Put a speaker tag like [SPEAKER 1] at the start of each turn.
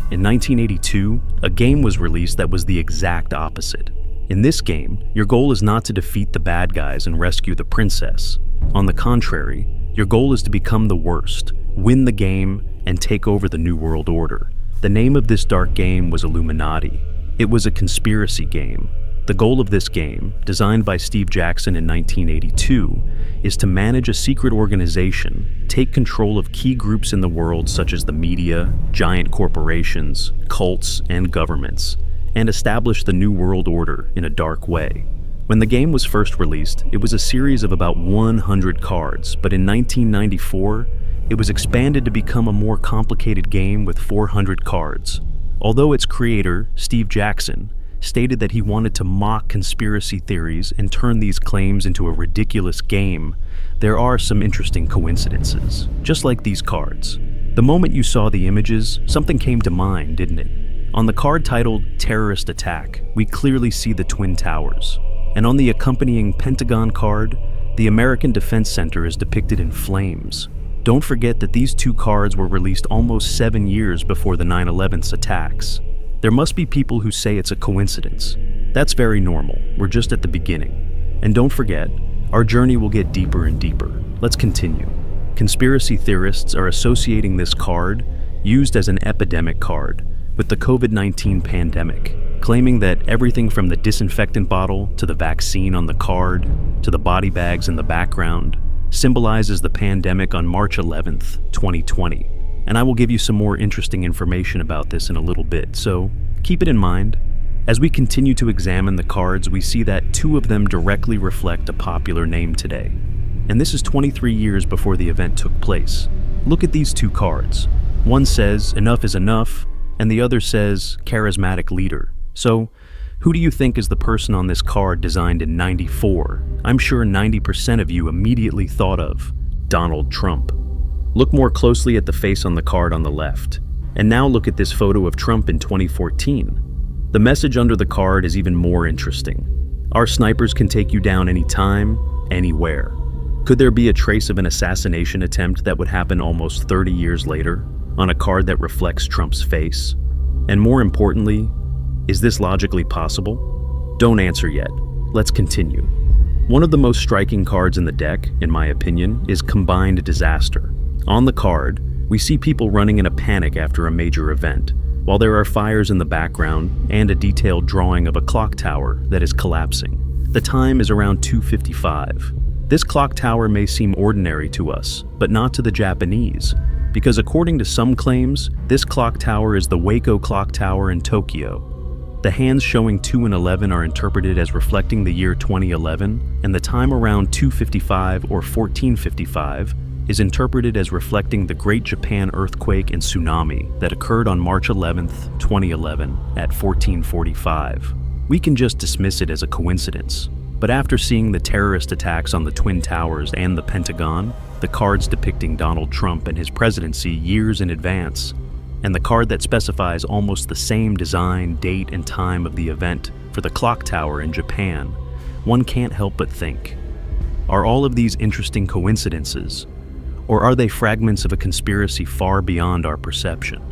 [SPEAKER 1] In 1982, a game was released that was the exact opposite. In this game, your goal is not to defeat the bad guys and rescue the princess. On the contrary, your goal is to become the worst, win the game, and take over the New World Order. The name of this dark game was ILUMINATI. It was a conspiracy game. The goal of this game, designed by Steve Jackson in 1982, is to manage a secret organization, take control of key groups in the world such as the media, giant corporations, cults, and governments, and establish the New World Order in a dark way. When the game was first released, it was a series of about 100 cards, but in 1994, it was expanded to become a more complicated game with 400 cards. Although its creator, Steve Jackson, stated that he wanted to mock conspiracy theories and turn these claims into a ridiculous game, there are some interesting coincidences, just like these cards. The moment you saw the images, something came to mind, didn't it? On the card titled Terrorist Attack, we clearly see the Twin Towers. And on the accompanying Pentagon card, the American Defense Center is depicted in flames. Don't forget that these two cards were released almost 7 years before the 9/11's attacks. There must be people who say it's a coincidence. That's very normal. We're just at the beginning. And don't forget, our journey will get deeper and deeper. Let's continue. Conspiracy theorists are associating this card, used as an epidemic card, with the COVID-19 pandemic, claiming that everything from the disinfectant bottle to the vaccine on the card to the body bags in the background symbolizes the pandemic on March 11th, 2020. And I will give you some more interesting information about this in a little bit, so keep it in mind. As we continue to examine the cards, we see that 2 of them directly reflect a popular name today. And this is 23 years before the event took place. Look at these 2 cards. One says, "Enough is enough," and the other says, "Charismatic leader." So, who do you think is the person on this card designed in '94? I'm sure 90% of you immediately thought of Donald Trump. Look more closely at the face on the card on the left. And now look at this photo of Trump in 2014. The message under the card is even more interesting. Our snipers can take you down anytime, anywhere. Could there be a trace of an assassination attempt that would happen almost 30 years later on a card that reflects Trump's face? And more importantly, is this logically possible? Don't answer yet. Let's continue. One of the most striking cards in the deck, in my opinion, is Combined Disaster. On the card, we see people running in a panic after a major event, while there are fires in the background and a detailed drawing of a clock tower that is collapsing. The time is around 2:55. This clock tower may seem ordinary to us, but not to the Japanese, because according to some claims, this clock tower is the Waco clock tower in Tokyo. The hands showing 2 and 11 are interpreted as reflecting the year 2011, and the time around 2:55 or 14:55 is interpreted as reflecting the Great Japan earthquake and tsunami that occurred on March 11th, 2011 at 14:45. We can just dismiss it as a coincidence. But after seeing the terrorist attacks on the Twin Towers and the Pentagon, the cards depicting Donald Trump and his presidency years in advance, and the card that specifies almost the same design, date, and time of the event for the clock tower in Japan, one can't help but think, are all of these interesting coincidences? Or are they fragments of a conspiracy far beyond our perception?